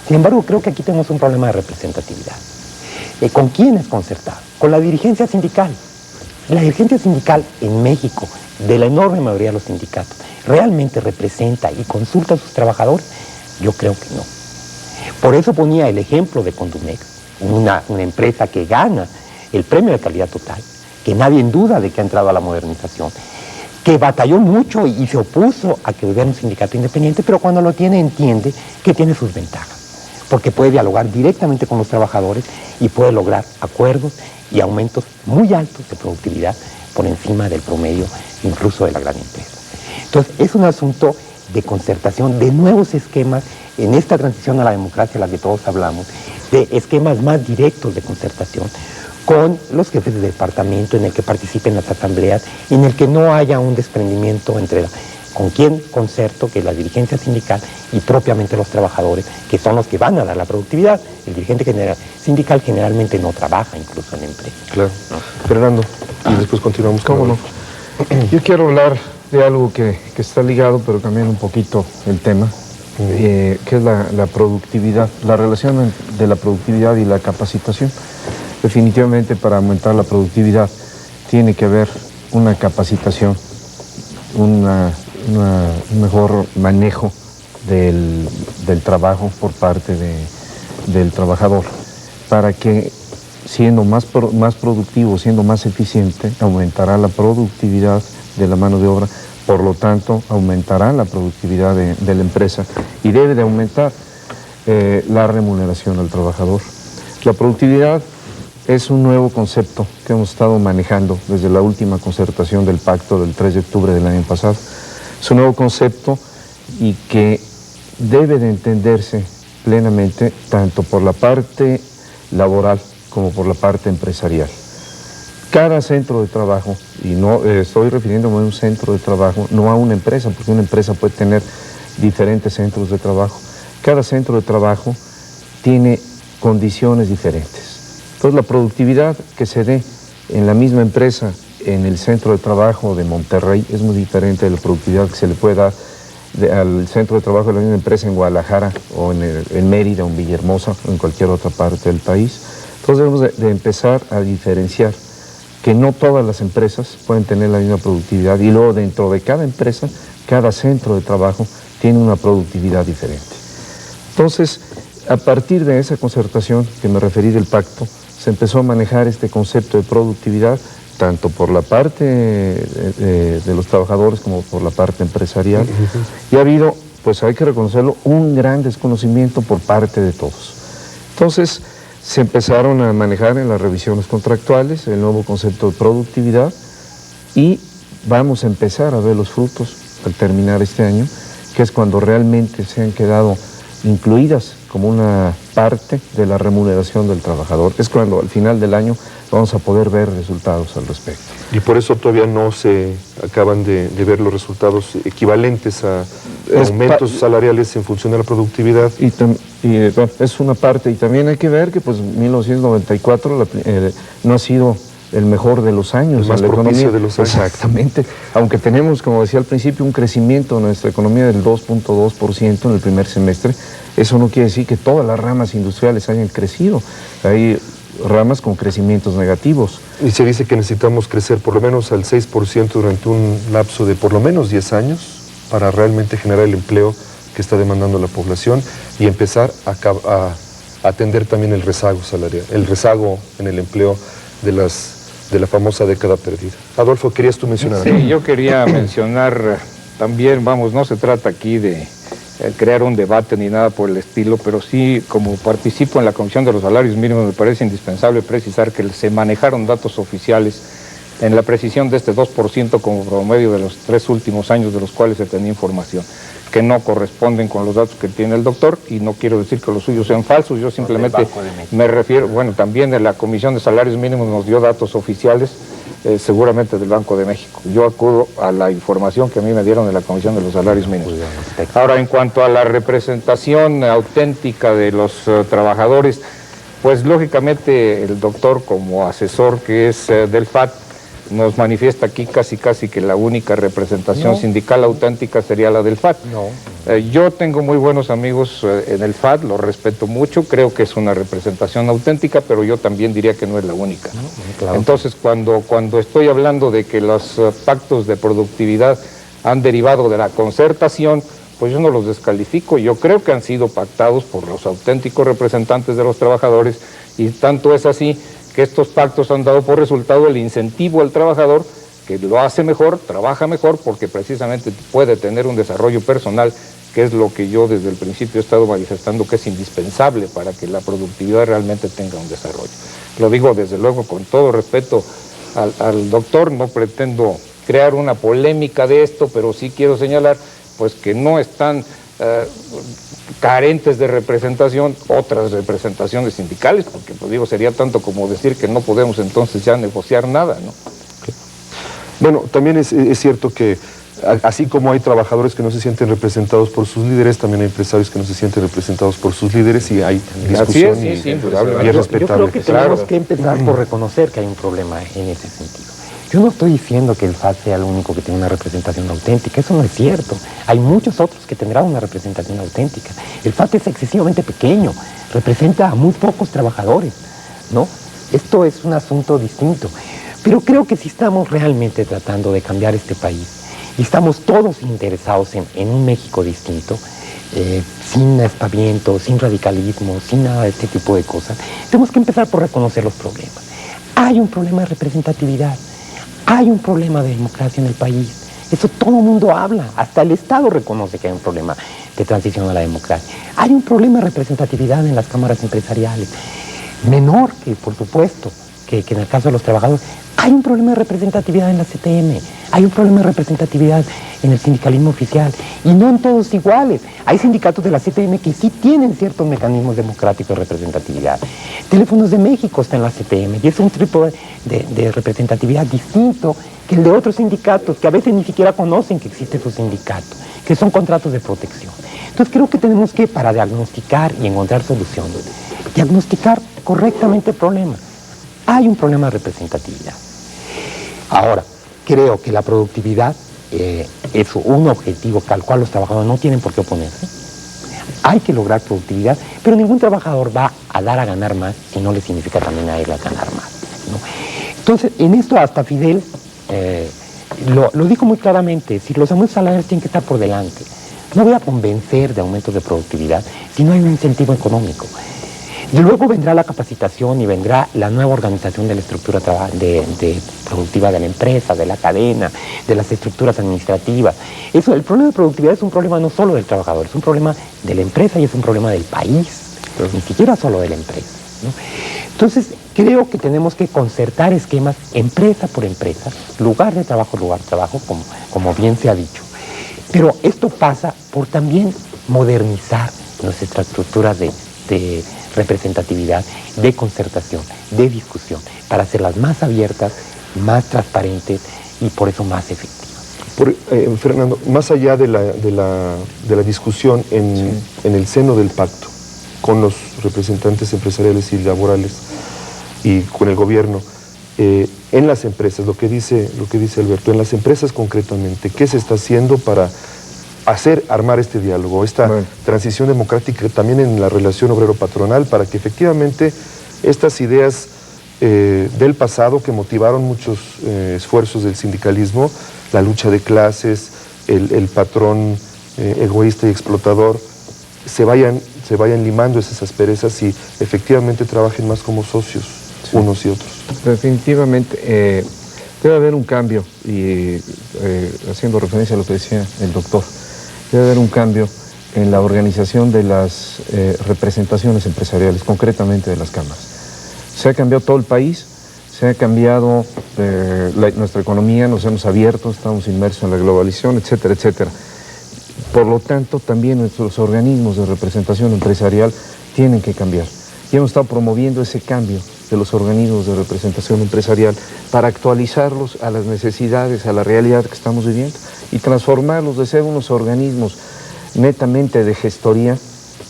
Sin embargo, creo que aquí tenemos un problema de representatividad. ¿Con quién es concertado? Con la dirigencia sindical. La dirigencia sindical en México, de la enorme mayoría de los sindicatos, ¿realmente representa y consulta a sus trabajadores? Yo creo que no. Por eso ponía el ejemplo de Condumex, una empresa que gana el premio de calidad total, que nadie en duda de que ha entrado a la modernización, que batalló mucho y se opuso a que hubiera un sindicato independiente, pero cuando lo tiene entiende que tiene sus ventajas, porque puede dialogar directamente con los trabajadores y puede lograr acuerdos y aumentos muy altos de productividad por encima del promedio incluso de la gran empresa. Entonces, es un asunto de concertación, de nuevos esquemas en esta transición a la democracia a la que todos hablamos, de esquemas más directos de concertación con los jefes de departamento, en el que participen las asambleas, en el que no haya un desprendimiento entre con quién concerto, que es la dirigencia sindical, y propiamente los trabajadores, que son los que van a dar la productividad. El dirigente sindical generalmente no trabaja incluso en la empresa. Claro. Fernando, y después continuamos. ¿Cómo no? Yo quiero hablar de algo que está ligado, pero cambiando un poquito el tema, que es la productividad, la relación de la productividad y la capacitación. Definitivamente, para aumentar la productividad tiene que haber una capacitación, un mejor manejo del trabajo por parte del trabajador, para que siendo más productivo, siendo más eficiente, aumentará la productividad de la mano de obra, por lo tanto aumentará la productividad de la empresa y debe de aumentar la remuneración al trabajador. La productividad es un nuevo concepto que hemos estado manejando desde la última concertación del pacto del 3 de octubre del año pasado. Es un nuevo concepto y que debe de entenderse plenamente tanto por la parte laboral como por la parte empresarial. Cada centro de trabajo, y no estoy refiriéndome a un centro de trabajo, no a una empresa, porque una empresa puede tener diferentes centros de trabajo. Cada centro de trabajo tiene condiciones diferentes. Entonces, la productividad que se dé en la misma empresa en el centro de trabajo de Monterrey es muy diferente de la productividad que se le puede dar al centro de trabajo de la misma empresa en Guadalajara o en Mérida o en Villahermosa o en cualquier otra parte del país. Entonces debemos de empezar a diferenciar que no todas las empresas pueden tener la misma productividad y luego dentro de cada empresa, cada centro de trabajo tiene una productividad diferente. Entonces, a partir de esa concertación que me referí del pacto, se empezó a manejar este concepto de productividad tanto por la parte de los trabajadores como por la parte empresarial. Y ha habido, pues hay que reconocerlo, un gran desconocimiento por parte de todos. Entonces, se empezaron a manejar en las revisiones contractuales el nuevo concepto de productividad y vamos a empezar a ver los frutos al terminar este año, que es cuando realmente se han quedado incluidas como una parte de la remuneración del trabajador. Es cuando al final del año vamos a poder ver resultados al respecto. Y por eso todavía no se acaban de ver los resultados equivalentes a aumentos salariales en función de la productividad. Es una parte, y también hay que ver que pues 1994 no ha sido el mejor de los años. El más propicio de los años. Exactamente. Aunque tenemos, como decía al principio, un crecimiento de nuestra economía del 2.2% en el primer semestre, eso no quiere decir que todas las ramas industriales hayan crecido. Hay ramas con crecimientos negativos. Y se dice que necesitamos crecer por lo menos al 6% durante un lapso de por lo menos 10 años para realmente generar el empleo que está demandando la población y empezar a atender también el rezago salarial, el rezago en el empleo de la famosa década perdida. Adolfo, ¿querías tú mencionar algo? Sí, yo quería mencionar también, vamos, no se trata aquí de crear un debate ni nada por el estilo, pero sí, como participo en la Comisión de los Salarios Mínimos, me parece indispensable precisar que se manejaron datos oficiales en la precisión de este 2% como promedio de los 3 últimos años de los cuales se tenía información, que no corresponden con los datos que tiene el doctor, y no quiero decir que los suyos sean falsos, yo simplemente me refiero, bueno, también en la Comisión de Salarios Mínimos nos dio datos oficiales, seguramente del Banco de México. Yo acudo a la información que a mí me dieron de la Comisión de los Salarios Mínimos. Ahora, en cuanto a la representación auténtica de los trabajadores, pues lógicamente el doctor como asesor que es del FAT nos manifiesta aquí casi que la única representación sindical auténtica sería la del FAT. Yo tengo muy buenos amigos en el FAT, los respeto mucho, creo que es una representación auténtica, pero yo también diría que no es la única. Entonces, cuando estoy hablando de que los pactos de productividad han derivado de la concertación, pues yo no los descalifico, yo creo que han sido pactados por los auténticos representantes de los trabajadores, y tanto es así que estos pactos han dado por resultado el incentivo al trabajador, que lo hace mejor, trabaja mejor, porque precisamente puede tener un desarrollo personal, que es lo que yo desde el principio he estado manifestando que es indispensable para que la productividad realmente tenga un desarrollo. Lo digo desde luego con todo respeto al doctor, no pretendo crear una polémica de esto, pero sí quiero señalar pues que no están carentes de representación otras representaciones sindicales, porque pues digo, sería tanto como decir que no podemos entonces ya negociar nada, ¿no? Bueno, también es cierto que así como hay trabajadores que no se sienten representados por sus líderes, también hay empresarios que no se sienten representados por sus líderes, y hay discusión y es respetable. Yo creo que tenemos que empezar por reconocer que hay un problema en ese sentido. Yo no estoy diciendo que el FAT sea el único que tiene una representación auténtica, eso no es cierto. Hay muchos otros que tendrán una representación auténtica. El FAT es excesivamente pequeño, representa a muy pocos trabajadores, ¿no? Esto es un asunto distinto. Pero creo que si estamos realmente tratando de cambiar este país, y estamos todos interesados en un México distinto, sin aspaviento, sin radicalismo, sin nada de este tipo de cosas, tenemos que empezar por reconocer los problemas. Hay un problema de representatividad. Hay un problema de democracia en el país. Eso todo el mundo habla. Hasta el Estado reconoce que hay un problema de transición a la democracia. Hay un problema de representatividad en las cámaras empresariales. Menor que, por supuesto, que en el caso de los trabajadores. Hay un problema de representatividad en la CTM. Hay un problema de representatividad en el sindicalismo oficial. Y no en todos iguales. Hay sindicatos de la CTM que sí tienen ciertos mecanismos democráticos de representatividad. Teléfonos de México está en la CTM y es un tipo de representatividad distinto que el de otros sindicatos que a veces ni siquiera conocen que existe su sindicato, que son contratos de protección. Entonces creo que tenemos que, para diagnosticar y encontrar soluciones, diagnosticar correctamente el problema. Hay un problema de representatividad. Ahora, creo que la productividad es un objetivo al cual los trabajadores no tienen por qué oponerse. Hay que lograr productividad, pero ningún trabajador va a dar a ganar más si no le significa también a él a ganar más, ¿no? Entonces, en esto hasta Fidel lo dijo muy claramente, si los aumentos salariales tienen que estar por delante. No voy a convencer de aumentos de productividad si no hay un incentivo económico. Y luego vendrá la capacitación y vendrá la nueva organización de la estructura productiva de la empresa, de la cadena, de las estructuras administrativas. Eso, el problema de productividad es un problema no solo del trabajador, es un problema de la empresa y es un problema del país, ni siquiera solo de la empresa, ¿no? Entonces, creo que tenemos que concertar esquemas empresa por empresa, lugar de trabajo, como bien se ha dicho. Pero esto pasa por también modernizar nuestras estructuras de representatividad, de concertación, de discusión, para hacerlas más abiertas, más transparentes y por eso más efectivas. Fernando, más allá de la discusión en el seno del pacto con los representantes empresariales y laborales y con el gobierno, en las empresas, lo que dice Alberto, en las empresas concretamente, ¿qué se está haciendo para armar este diálogo, esta transición democrática también en la relación obrero-patronal, para que efectivamente estas ideas del pasado que motivaron muchos esfuerzos del sindicalismo, la lucha de clases, el patrón egoísta y explotador, se vayan limando esas asperezas y efectivamente trabajen más como socios, unos y otros? Definitivamente debe haber un cambio, y haciendo referencia a lo que decía el doctor, debe haber un cambio en la organización de las representaciones empresariales, concretamente de las cámaras. Se ha cambiado todo el país, se ha cambiado nuestra economía, nos hemos abierto, estamos inmersos en la globalización, etcétera, etcétera. Por lo tanto, también nuestros organismos de representación empresarial tienen que cambiar. Y hemos estado promoviendo ese cambio de los organismos de representación empresarial para actualizarlos a las necesidades, a la realidad que estamos viviendo y transformarlos de ser unos organismos netamente de gestoría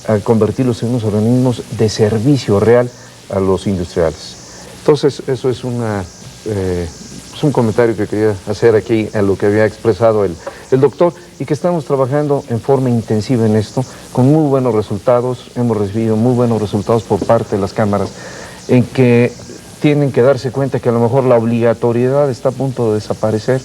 a convertirlos en unos organismos de servicio real a los industriales. Entonces, eso es un comentario que quería hacer aquí a lo que había expresado el doctor, y que estamos trabajando en forma intensiva en esto, con muy buenos resultados. Hemos recibido muy buenos resultados por parte de las cámaras, en que tienen que darse cuenta que a lo mejor la obligatoriedad está a punto de desaparecer,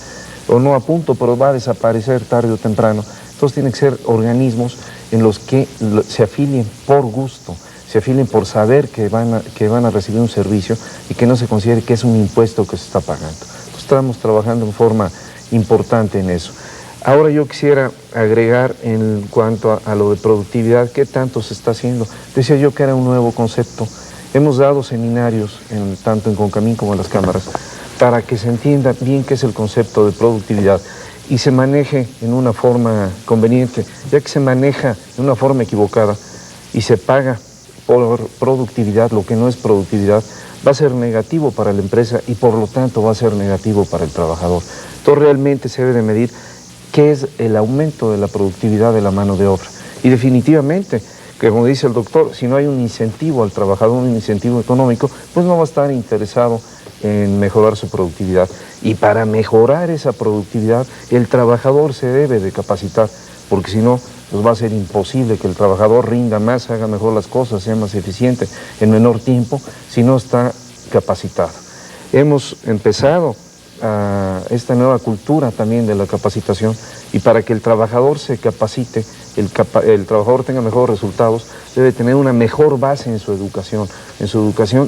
o no a punto, pero va a desaparecer tarde o temprano. Entonces tienen que ser organismos en los que se afilien por gusto, se afilien por saber que van a recibir un servicio y que no se considere que es un impuesto que se está pagando. Entonces estamos trabajando en forma importante en eso. Ahora yo quisiera agregar en cuanto a lo de productividad, ¿qué tanto se está haciendo? Decía yo que era un nuevo concepto. Hemos dado seminarios, tanto en Concamín como en las cámaras, para que se entienda bien qué es el concepto de productividad y se maneje en una forma conveniente, ya que se maneja en una forma equivocada y se paga por productividad lo que no es productividad, va a ser negativo para la empresa y por lo tanto va a ser negativo para el trabajador. Entonces realmente se debe de medir qué es el aumento de la productividad de la mano de obra. Y definitivamente, que como dice el doctor, si no hay un incentivo al trabajador, un incentivo económico, pues no va a estar interesado en mejorar su productividad. Y para mejorar esa productividad, el trabajador se debe de capacitar, porque si no, pues va a ser imposible que el trabajador rinda más, haga mejor las cosas, sea más eficiente en menor tiempo, si no está capacitado. Hemos empezado esta nueva cultura también de la capacitación, y para que el trabajador se capacite, el trabajador tenga mejores resultados, debe tener una mejor base en su educación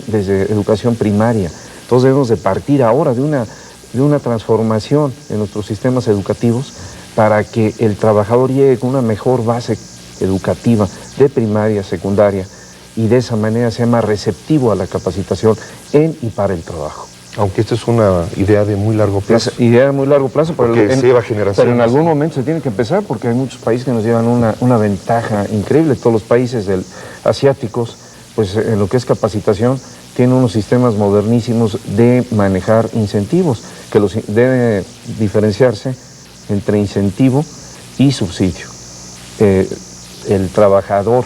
desde educación primaria. Entonces debemos de partir ahora de una transformación en nuestros sistemas educativos para que el trabajador llegue con una mejor base educativa de primaria, secundaria, y de esa manera sea más receptivo a la capacitación en y para el trabajo. Aunque esto es una idea de muy largo plazo. Es idea de muy largo plazo, pero en algún momento se tiene que empezar, porque hay muchos países que nos llevan una ventaja increíble. Todos los países asiáticos, pues en lo que es capacitación, tienen unos sistemas modernísimos de manejar incentivos, que debe diferenciarse entre incentivo y subsidio. El trabajador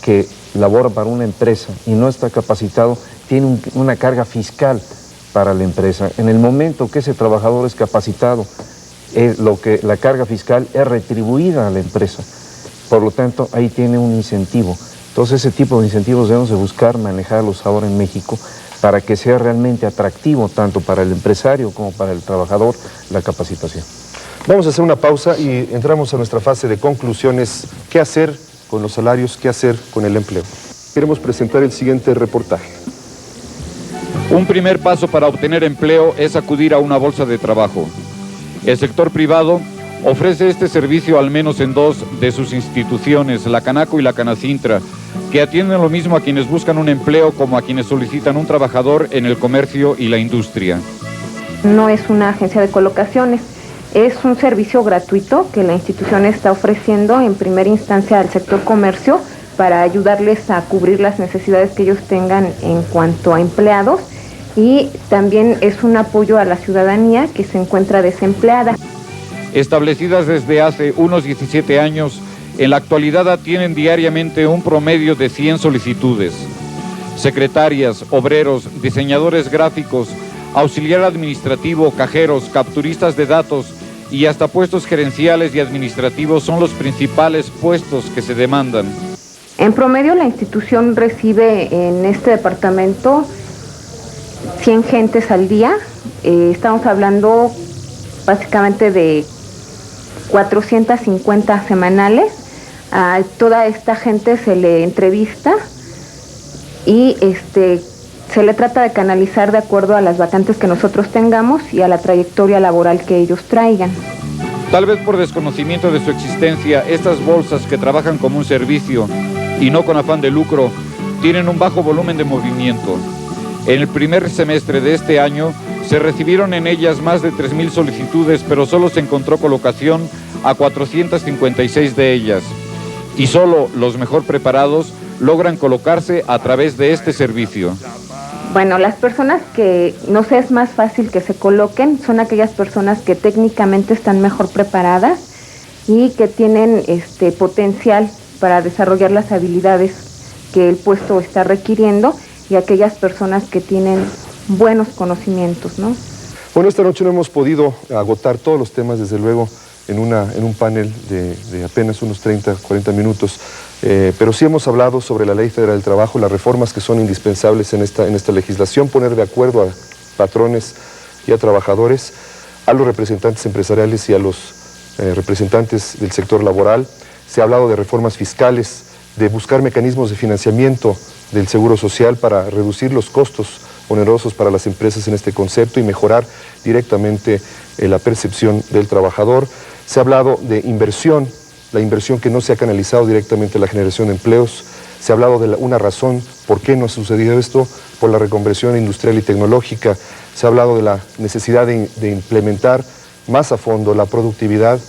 que labora para una empresa y no está capacitado tiene una carga fiscal para la empresa. En el momento que ese trabajador es capacitado, la carga fiscal es retribuida a la empresa. Por lo tanto, ahí tiene un incentivo. Entonces, ese tipo de incentivos debemos de buscar manejarlos ahora en México para que sea realmente atractivo tanto para el empresario como para el trabajador la capacitación. Vamos a hacer una pausa y entramos a nuestra fase de conclusiones. ¿Qué hacer con los salarios? ¿Qué hacer con el empleo? Queremos presentar el siguiente reportaje. Un primer paso para obtener empleo es acudir a una bolsa de trabajo. El sector privado ofrece este servicio al menos en dos de sus instituciones, la Canaco y la Canacintra, que atienden lo mismo a quienes buscan un empleo como a quienes solicitan un trabajador en el comercio y la industria. No es una agencia de colocaciones, es un servicio gratuito que la institución está ofreciendo en primera instancia al sector comercio para ayudarles a cubrir las necesidades que ellos tengan en cuanto a empleados, y también es un apoyo a la ciudadanía que se encuentra desempleada. Establecidas desde hace unos 17 años, en la actualidad atienden diariamente un promedio de 100 solicitudes. Secretarias, obreros, diseñadores gráficos, auxiliar administrativo, cajeros, capturistas de datos y hasta puestos gerenciales y administrativos son los principales puestos que se demandan. En promedio, la institución recibe en este departamento 100 gentes al día. Estamos hablando básicamente de 450 semanales. A toda esta gente se le entrevista y se le trata de canalizar de acuerdo a las vacantes que nosotros tengamos y a la trayectoria laboral que ellos traigan. Tal vez por desconocimiento de su existencia, estas bolsas que trabajan como un servicio y no con afán de lucro, tienen un bajo volumen de movimiento. En el primer semestre de este año se recibieron en ellas más de 3,000 solicitudes, pero solo se encontró colocación a 456 de ellas. Y solo los mejor preparados logran colocarse a través de este servicio. Bueno, las personas que nos es más fácil que se coloquen son aquellas personas que técnicamente están mejor preparadas y que tienen potencial para desarrollar las habilidades que el puesto está requiriendo, y aquellas personas que tienen buenos conocimientos, ¿no? Bueno, esta noche no hemos podido agotar todos los temas, desde luego, en un panel de apenas unos 30, 40 minutos, pero sí hemos hablado sobre la Ley Federal del Trabajo, las reformas que son indispensables en esta legislación, poner de acuerdo a patrones y a trabajadores, a los representantes empresariales y a los representantes del sector laboral. Se ha hablado de reformas fiscales, de buscar mecanismos de financiamiento del Seguro Social para reducir los costos onerosos para las empresas en este concepto y mejorar directamente la percepción del trabajador. Se ha hablado de inversión, la inversión que no se ha canalizado directamente a la generación de empleos. Se ha hablado de una razón por qué no ha sucedido esto, por la reconversión industrial y tecnológica. Se ha hablado de la necesidad de implementar más a fondo la productividad,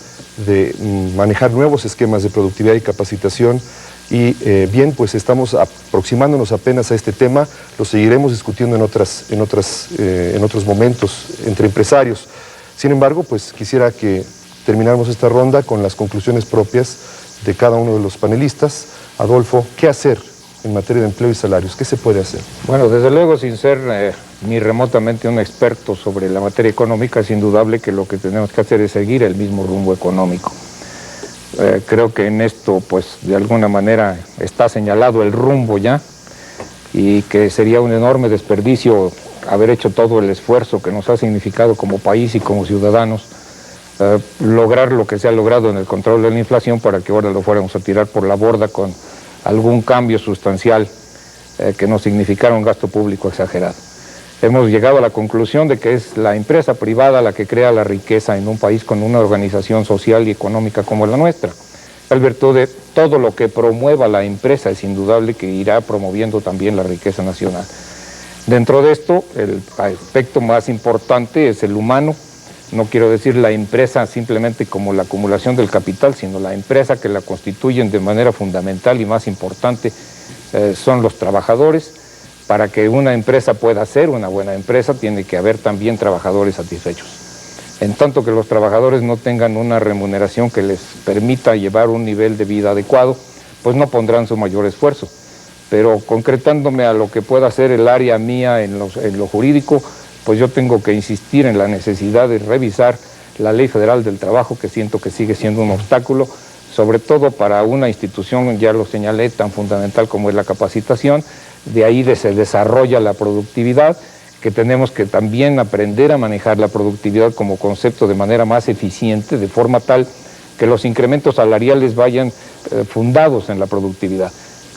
de manejar nuevos esquemas de productividad y capacitación. Y bien, pues estamos aproximándonos apenas a este tema, lo seguiremos discutiendo en otros momentos entre empresarios. Sin embargo, pues quisiera que termináramos esta ronda con las conclusiones propias de cada uno de los panelistas. Adolfo, ¿qué hacer en materia de empleo y salarios? ¿Qué se puede hacer? Bueno, desde luego, sin ser ni remotamente un experto sobre la materia económica, es indudable que lo que tenemos que hacer es seguir el mismo rumbo económico. Creo que en esto, pues, de alguna manera está señalado el rumbo ya, y que sería un enorme desperdicio haber hecho todo el esfuerzo que nos ha significado como país y como ciudadanos, lograr lo que se ha logrado en el control de la inflación para que ahora lo fuéramos a tirar por la borda con algún cambio sustancial que nos significara un gasto público exagerado. Hemos llegado a la conclusión de que es la empresa privada la que crea la riqueza en un país con una organización social y económica como la nuestra. En virtud de todo lo que promueva la empresa, es indudable que irá promoviendo también la riqueza nacional. Dentro de esto, el aspecto más importante es el humano. No quiero decir la empresa simplemente como la acumulación del capital, sino la empresa que la constituyen de manera fundamental y más importante son los trabajadores. Para que una empresa pueda ser una buena empresa, tiene que haber también trabajadores satisfechos. En tanto que los trabajadores no tengan una remuneración que les permita llevar un nivel de vida adecuado, pues no pondrán su mayor esfuerzo. Pero concretándome a lo que pueda ser el área mía en lo jurídico, pues yo tengo que insistir en la necesidad de revisar la Ley Federal del Trabajo, que siento que sigue siendo un obstáculo, sobre todo para una institución, ya lo señalé, tan fundamental como es la capacitación. De ahí se desarrolla la productividad, que tenemos que también aprender a manejar la productividad como concepto de manera más eficiente, de forma tal que los incrementos salariales vayan fundados en la productividad.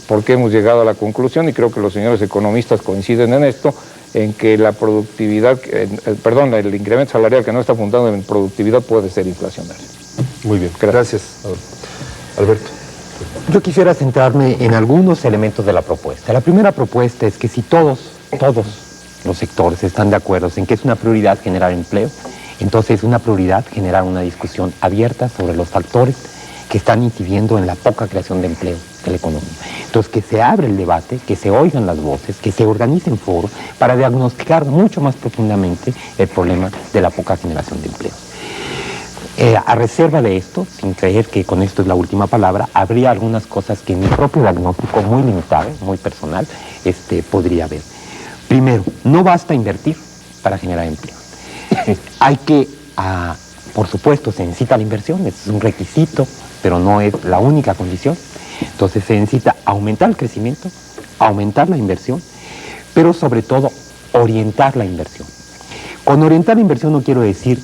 Porque hemos llegado a la conclusión, y creo que los señores economistas coinciden en esto, en que la productividad, el incremento salarial que no está fundado en productividad puede ser inflacionario. Muy bien, gracias. Alberto. Yo quisiera centrarme en algunos elementos de la propuesta. La primera propuesta es que si todos los sectores están de acuerdo en que es una prioridad generar empleo, entonces es una prioridad generar una discusión abierta sobre los factores que están incidiendo en la poca creación de empleo de la economía. Entonces, que se abre el debate, que se oigan las voces, que se organicen foros para diagnosticar mucho más profundamente el problema de la poca generación de empleo. A reserva de esto, sin creer que con esto es la última palabra, habría algunas cosas que en mi propio diagnóstico, muy limitado, muy personal, podría ver. Primero, no basta invertir para generar empleo. Hay que, por supuesto, se necesita la inversión, es un requisito, pero no es la única condición. Entonces se necesita aumentar el crecimiento, aumentar la inversión, pero sobre todo orientar la inversión. Con orientar la inversión no quiero decir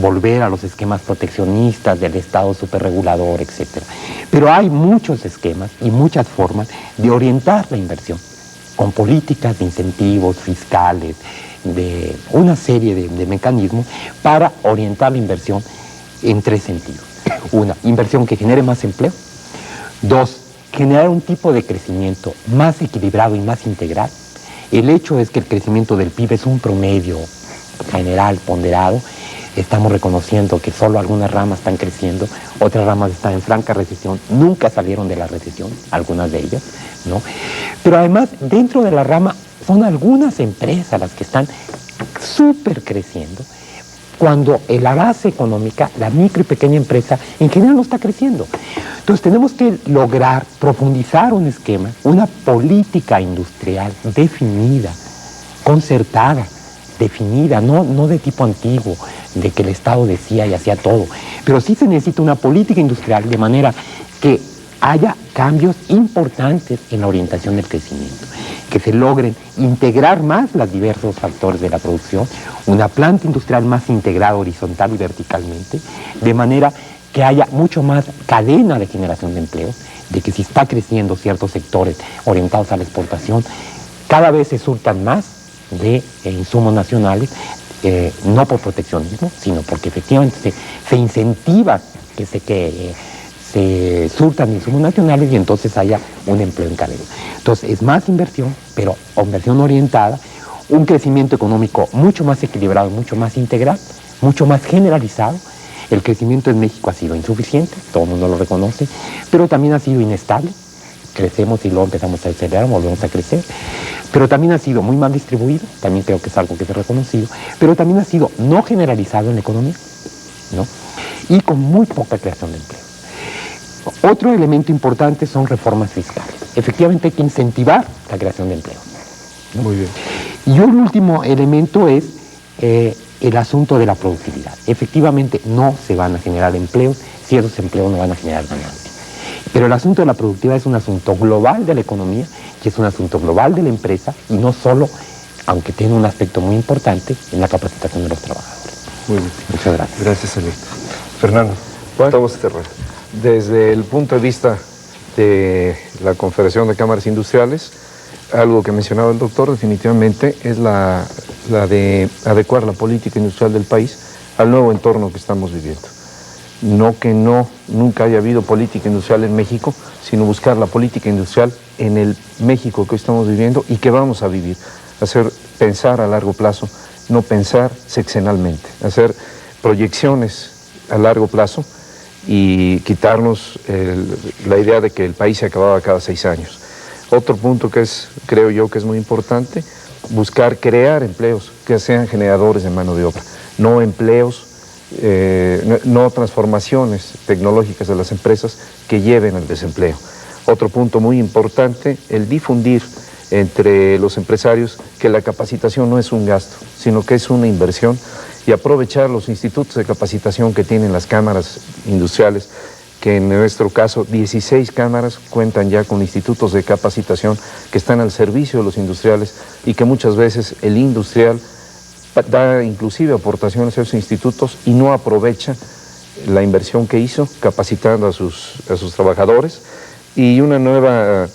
volver a los esquemas proteccionistas del Estado superregulador, etc. Pero hay muchos esquemas y muchas formas de orientar la inversión, con políticas de incentivos fiscales, de una serie de mecanismos para orientar la inversión en tres sentidos. Una, inversión que genere más empleo. Dos, generar un tipo de crecimiento más equilibrado y más integral. El hecho es que el crecimiento del PIB es un promedio general, ponderado. Estamos reconociendo que solo algunas ramas están creciendo, otras ramas están en franca recesión, nunca salieron de la recesión, algunas de ellas, ¿no? Pero además, dentro de la rama, son algunas empresas las que están súper creciendo, cuando la base económica, la micro y pequeña empresa, en general no está creciendo. Entonces tenemos que lograr profundizar un esquema, una política industrial definida, concertada, definida, no de tipo antiguo, de que el Estado decía y hacía todo, pero sí se necesita una política industrial de manera que haya cambios importantes en la orientación del crecimiento, que se logren integrar más los diversos factores de la producción, una planta industrial más integrada horizontal y verticalmente, de manera que haya mucho más cadena de generación de empleo, de que si está creciendo ciertos sectores orientados a la exportación, cada vez se surtan más de insumos nacionales, no por proteccionismo, sino porque efectivamente se incentiva que se surtan insumos nacionales y entonces haya un empleo en cadena. Entonces es más inversión, pero inversión orientada, un crecimiento económico mucho más equilibrado, mucho más integral, mucho más generalizado. El crecimiento en México ha sido insuficiente, todo el mundo lo reconoce, pero también ha sido inestable. Crecemos y luego empezamos a acelerar, volvemos a crecer, pero también ha sido muy mal distribuido, también creo que es algo que se ha reconocido, pero también ha sido no generalizado en la economía, ¿no? Y con muy poca creación de empleo. Otro elemento importante son reformas fiscales. Efectivamente hay que incentivar la creación de empleo, ¿no? Muy bien. Y un último elemento es el asunto de la productividad. Efectivamente no se van a generar empleos si esos empleos no van a generar ganancias. Pero el asunto de la productividad es un asunto global de la economía, que es un asunto global de la empresa, y no solo, aunque tiene un aspecto muy importante, en la capacitación de los trabajadores. Muy bien. Muchas gracias. Gracias, Alberto. Fernando, estamos cerrados. Desde el punto de vista de la Confederación de Cámaras Industriales, algo que mencionaba el doctor definitivamente es la de adecuar la política industrial del país al nuevo entorno que estamos viviendo. No que nunca haya habido política industrial en México, sino buscar la política industrial en el México que hoy estamos viviendo y que vamos a vivir. Pensar a largo plazo, no pensar sexenalmente, hacer proyecciones a largo plazo y quitarnos la idea de que el país se acababa cada 6 años. Otro punto que creo yo que es muy importante, buscar crear empleos que sean generadores de mano de obra, no empleos, no transformaciones tecnológicas de las empresas que lleven al desempleo. Otro punto muy importante, el difundir entre los empresarios que la capacitación no es un gasto, sino que es una inversión, y aprovechar los institutos de capacitación que tienen las cámaras industriales, que en nuestro caso 16 cámaras cuentan ya con institutos de capacitación que están al servicio de los industriales, y que muchas veces el industrial da inclusive aportaciones a esos institutos y no aprovecha la inversión que hizo capacitando a sus trabajadores. Y una nueva,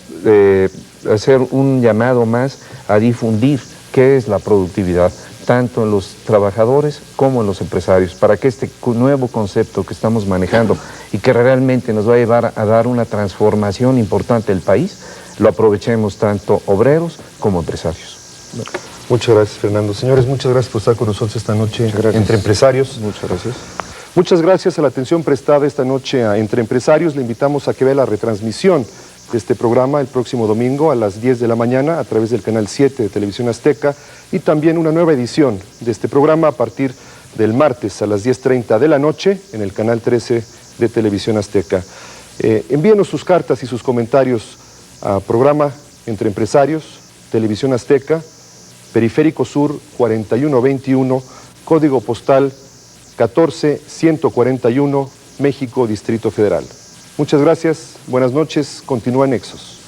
hacer un llamado más a difundir qué es la productividad, tanto en los trabajadores como en los empresarios, para que este nuevo concepto que estamos manejando y que realmente nos va a llevar a dar una transformación importante del país, lo aprovechemos tanto obreros como empresarios. Muchas gracias, Fernando. Señores, muchas gracias por estar con nosotros esta noche entre empresarios. Muchas gracias. Muchas gracias a la atención prestada esta noche a Entre Empresarios. Le invitamos a que vea la retransmisión de este programa el próximo domingo a las 10 de la mañana a través del canal 7 de Televisión Azteca, y también una nueva edición de este programa a partir del martes a las 10:30 de la noche en el canal 13 de Televisión Azteca. Envíenos sus cartas y sus comentarios a programa Entre Empresarios, Televisión Azteca, Periférico Sur 4121, código postal 14141, México, Distrito Federal. Muchas gracias, buenas noches, continúa Nexos.